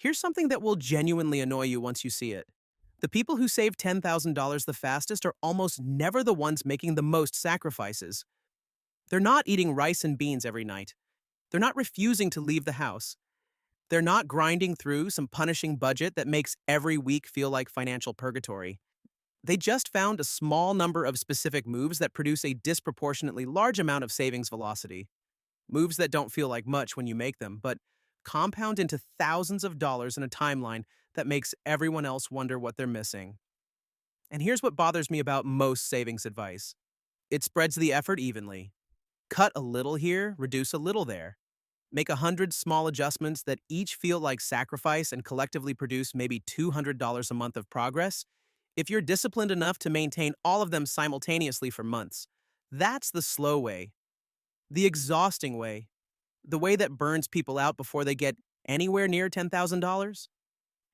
Here's something that will genuinely annoy you once you see it. The people who save $10,000 the fastest are almost never the ones making the most sacrifices. They're not eating rice and beans every night. They're not refusing to leave the house. They're not grinding through some punishing budget that makes every week feel like financial purgatory. They just found a small number of specific moves that produce a disproportionately large amount of savings velocity. Moves that don't feel like much when you make them, but compound into thousands of dollars in a timeline that makes everyone else wonder what they're missing. And here's what bothers me about most savings advice: it spreads the effort evenly. Cut a little here, reduce a little there. Make 100 small adjustments that each feel like sacrifice and collectively produce maybe $200 a month of progress. If you're disciplined enough to maintain all of them simultaneously for months, that's the slow way, the exhausting way, the way that burns people out before they get anywhere near $10,000.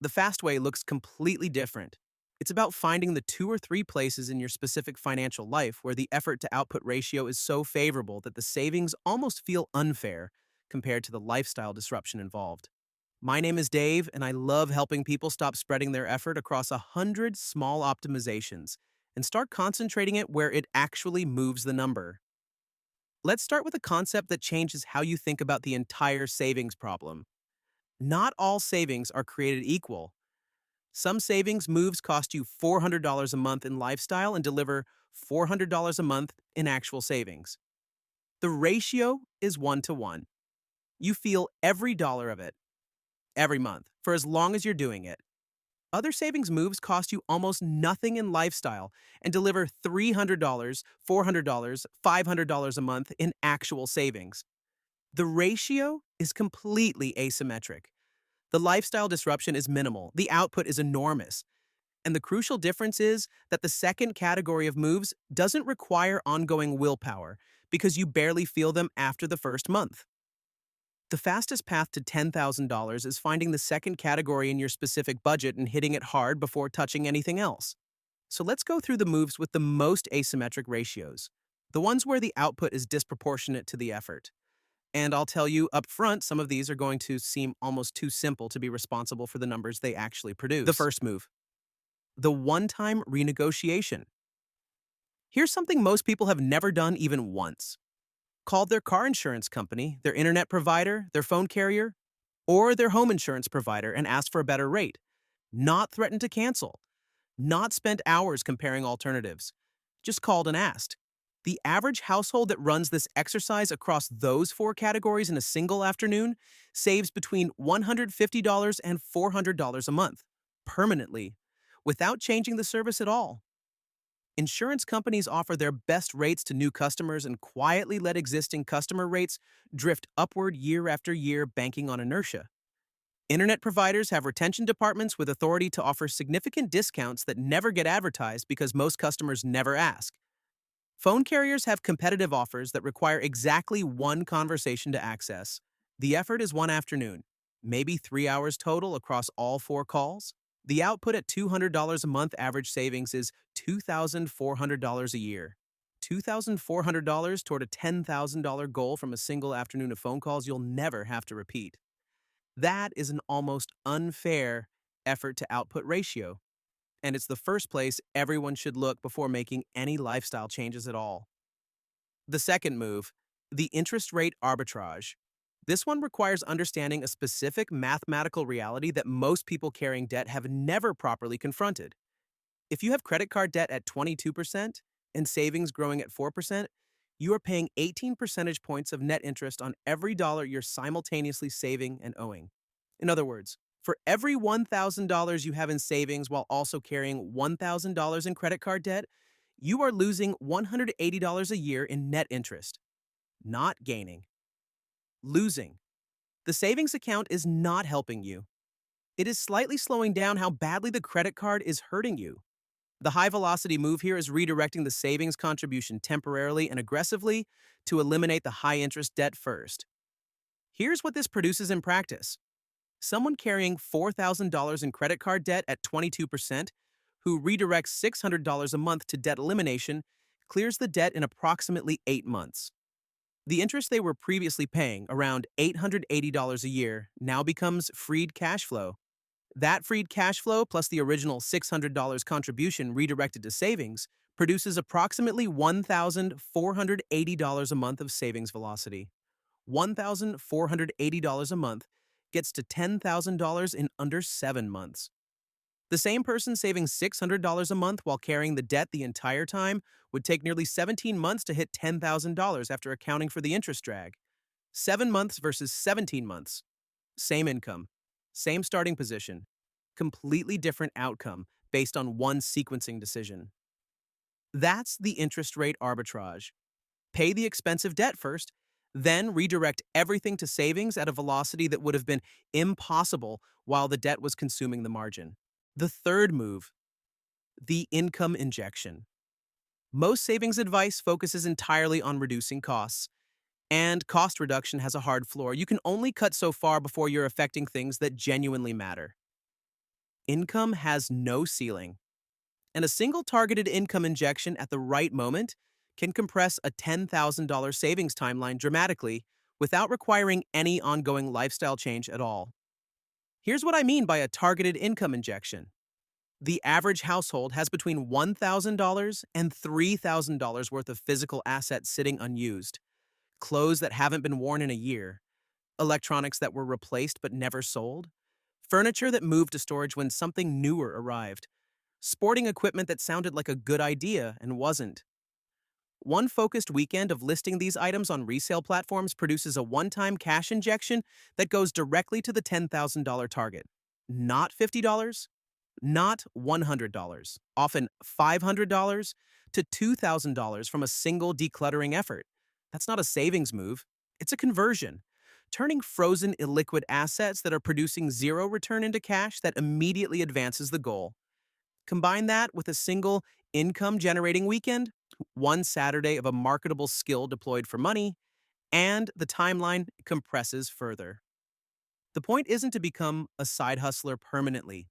The fast way looks completely different. It's about finding the 2 or 3 places in your specific financial life where the effort to output ratio is so favorable that the savings almost feel unfair compared to the lifestyle disruption involved. My name is Dave, and I love helping people stop spreading their effort across 100 small optimizations and start concentrating it where it actually moves the number. Let's start with a concept that changes how you think about the entire savings problem. Not all savings are created equal. Some savings moves cost you $400 a month in lifestyle and deliver $400 a month in actual savings. The ratio is 1 to 1. You feel every dollar of it, every month, for as long as you're doing it. Other savings moves cost you almost nothing in lifestyle and deliver $300, $400, $500 a month in actual savings. The ratio is completely asymmetric. The lifestyle disruption is minimal, the output is enormous. And the crucial difference is that the second category of moves doesn't require ongoing willpower because you barely feel them after the first month. The fastest path to $10,000 is finding the second category in your specific budget and hitting it hard before touching anything else. So let's go through the moves with the most asymmetric ratios, the ones where the output is disproportionate to the effort. And I'll tell you up front, some of these are going to seem almost too simple to be responsible for the numbers they actually produce. The first move, the one-time renegotiation. Here's something most people have never done even once. Called their car insurance company, their internet provider, their phone carrier, or their home insurance provider and asked for a better rate. Not threatened to cancel. Not spent hours comparing alternatives. Just called and asked. The average household that runs this exercise across those 4 categories in a single afternoon saves between $150 and $400 a month, permanently, without changing the service at all. Insurance companies offer their best rates to new customers and quietly let existing customer rates drift upward year after year, banking on inertia. Internet providers have retention departments with authority to offer significant discounts that never get advertised because most customers never ask. Phone carriers have competitive offers that require exactly 1 conversation to access. The effort is 1 afternoon, maybe 3 hours total across all 4 calls. The output at $200 a month average savings is $2,400 a year. $2,400 toward a $10,000 goal from a single afternoon of phone calls you'll never have to repeat. That is an almost unfair effort to output ratio. And it's the first place everyone should look before making any lifestyle changes at all. The second move, the interest rate arbitrage. This one requires understanding a specific mathematical reality that most people carrying debt have never properly confronted. If you have credit card debt at 22% and savings growing at 4%, you are paying 18 percentage points of net interest on every dollar you're simultaneously saving and owing. In other words, for every $1,000 you have in savings while also carrying $1,000 in credit card debt, you are losing $180 a year in net interest. Not gaining. Losing. The savings account is not helping you. It is slightly slowing down how badly the credit card is hurting you. The high-velocity move here is redirecting the savings contribution temporarily and aggressively to eliminate the high-interest debt first. Here's what this produces in practice. Someone carrying $4,000 in credit card debt at 22%, who redirects $600 a month to debt elimination, clears the debt in approximately 8 months. The interest they were previously paying, around $880 a year, now becomes freed cash flow. That freed cash flow plus the original $600 contribution redirected to savings produces approximately $1,480 a month of savings velocity. $1,480 a month gets to $10,000 in under 7 months. The same person saving $600 a month while carrying the debt the entire time would take nearly 17 months to hit $10,000 after accounting for the interest drag. 7 months versus 17 months. Same income, same starting position, completely different outcome based on one sequencing decision. That's the interest rate arbitrage. Pay the expensive debt first, then redirect everything to savings at a velocity that would have been impossible while the debt was consuming the margin. The third move, the income injection. Most savings advice focuses entirely on reducing costs, and cost reduction has a hard floor. You can only cut so far before you're affecting things that genuinely matter. Income has no ceiling, and a single targeted income injection at the right moment can compress a $10,000 savings timeline dramatically without requiring any ongoing lifestyle change at all. Here's what I mean by a targeted income injection. The average household has between $1,000 and $3,000 worth of physical assets sitting unused, clothes that haven't been worn in a year, electronics that were replaced but never sold, furniture that moved to storage when something newer arrived, sporting equipment that sounded like a good idea and wasn't. One focused weekend of listing these items on resale platforms produces a one-time cash injection that goes directly to the $10,000 target. Not $50, not $100, often $500 to $2,000 from a single decluttering effort. That's not a savings move, it's a conversion. Turning frozen illiquid assets that are producing zero return into cash that immediately advances the goal. Combine that with a single income-generating weekend, one Saturday of a marketable skill deployed for money, and the timeline compresses further. The point isn't to become a side hustler permanently.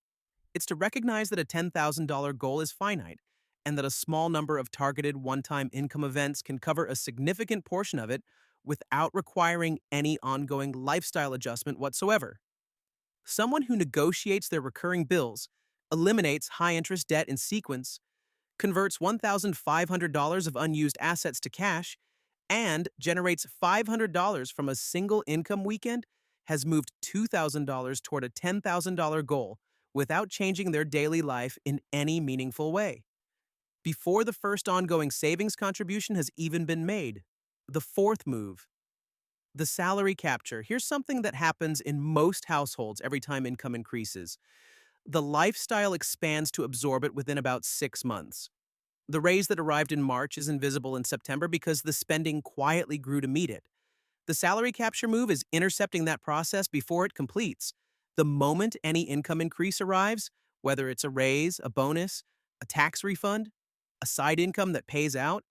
It's to recognize that a $10,000 goal is finite, and that a small number of targeted one-time income events can cover a significant portion of it without requiring any ongoing lifestyle adjustment whatsoever. Someone who negotiates their recurring bills, eliminates high-interest debt in sequence, converts $1,500 of unused assets to cash, and generates $500 from a single income weekend has moved $2,000 toward a $10,000 goal without changing their daily life in any meaningful way. Before the first ongoing savings contribution has even been made. The fourth move, the salary capture. Here's something that happens in most households every time income increases. The lifestyle expands to absorb it within about 6 months. The raise that arrived in March is invisible in September because the spending quietly grew to meet it. The salary capture move is intercepting that process before it completes. The moment any income increase arrives, whether it's a raise, a bonus, a tax refund, a side income that pays out,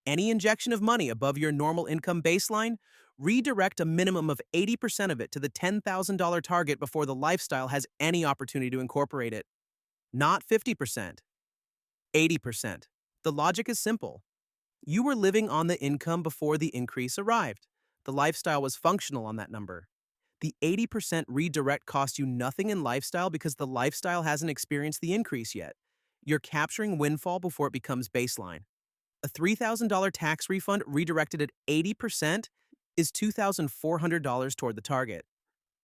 any injection of money above your normal income baseline, redirect a minimum of 80% of it to the $10,000 target before the lifestyle has any opportunity to incorporate it. Not 50%, 80%. The logic is simple. You were living on the income before the increase arrived. The lifestyle was functional on that number. The 80% redirect cost you nothing in lifestyle because the lifestyle hasn't experienced the increase yet. You're capturing windfall before it becomes baseline. A $3,000 tax refund redirected at 80% is $2,400 toward the target.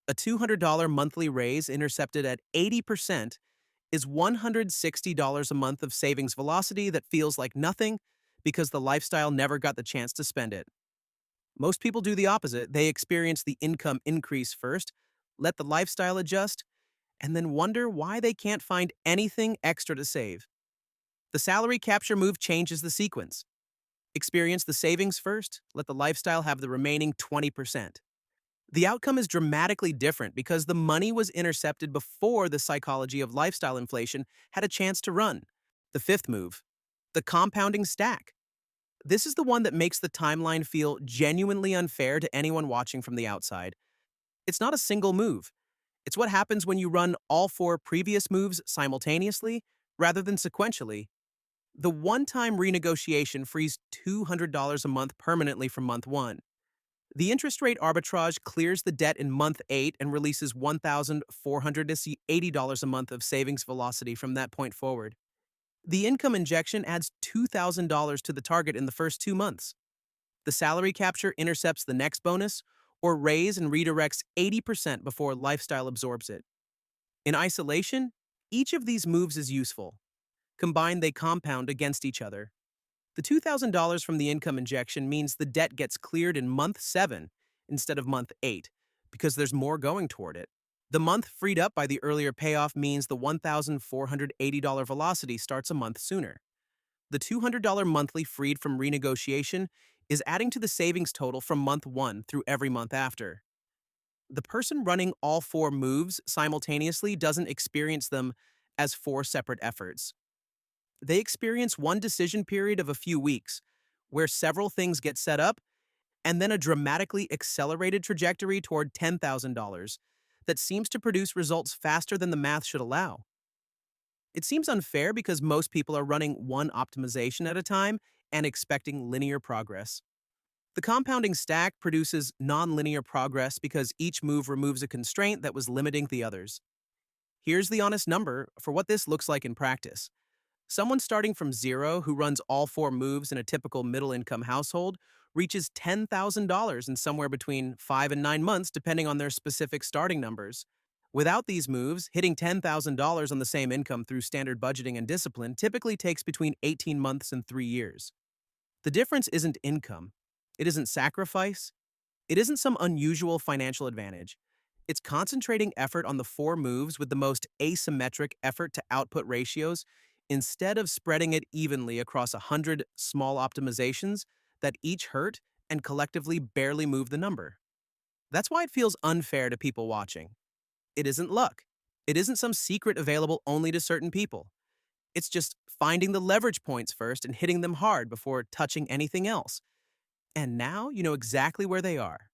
A $200 monthly raise intercepted at 80% is $160 a month of savings velocity that feels like nothing because the lifestyle never got the chance to spend it. Most people do the opposite. They experience the income increase first, let the lifestyle adjust, and then wonder why they can't find anything extra to save. The salary capture move changes the sequence. Experience the savings first, let the lifestyle have the remaining 20%. The outcome is dramatically different because the money was intercepted before the psychology of lifestyle inflation had a chance to run. The fifth move, the compounding stack. This is the one that makes the timeline feel genuinely unfair to anyone watching from the outside. It's not a single move. It's what happens when you run all 4 previous moves simultaneously rather than sequentially. The one-time renegotiation frees $200 a month permanently from month 1. The interest rate arbitrage clears the debt in month 8 and releases $1,480 a month of savings velocity from that point forward. The income injection adds $2,000 to the target in the first 2 months. The salary capture intercepts the next bonus, or raise and redirects 80% before lifestyle absorbs it. In isolation, each of these moves is useful. Combined, they compound against each other. The $2,000 from the income injection means the debt gets cleared in month 7 instead of month 8 because there's more going toward it. The month freed up by the earlier payoff means the $1,480 velocity starts a month sooner. The $200 monthly freed from renegotiation is adding to the savings total from month 1 through every month after. The person running all 4 moves simultaneously doesn't experience them as 4 separate efforts. They experience one decision period of a few weeks, where several things get set up, and then a dramatically accelerated trajectory toward $10,000 that seems to produce results faster than the math should allow. It seems unfair because most people are running one optimization at a time and expecting linear progress. The compounding stack produces nonlinear progress because each move removes a constraint that was limiting the others. Here's the honest number for what this looks like in practice. Someone starting from zero who runs all 4 moves in a typical middle-income household reaches $10,000 in somewhere between 5 and 9 months depending on their specific starting numbers. Without these moves, hitting $10,000 on the same income through standard budgeting and discipline typically takes between 18 months and 3 years. The difference isn't income. It isn't sacrifice. It isn't some unusual financial advantage. It's concentrating effort on the 4 moves with the most asymmetric effort to output ratios instead of spreading it evenly across 100 small optimizations that each hurt and collectively barely move the number. That's why it feels unfair to people watching. It isn't luck. It isn't some secret available only to certain people. It's just finding the leverage points first and hitting them hard before touching anything else. And now you know exactly where they are.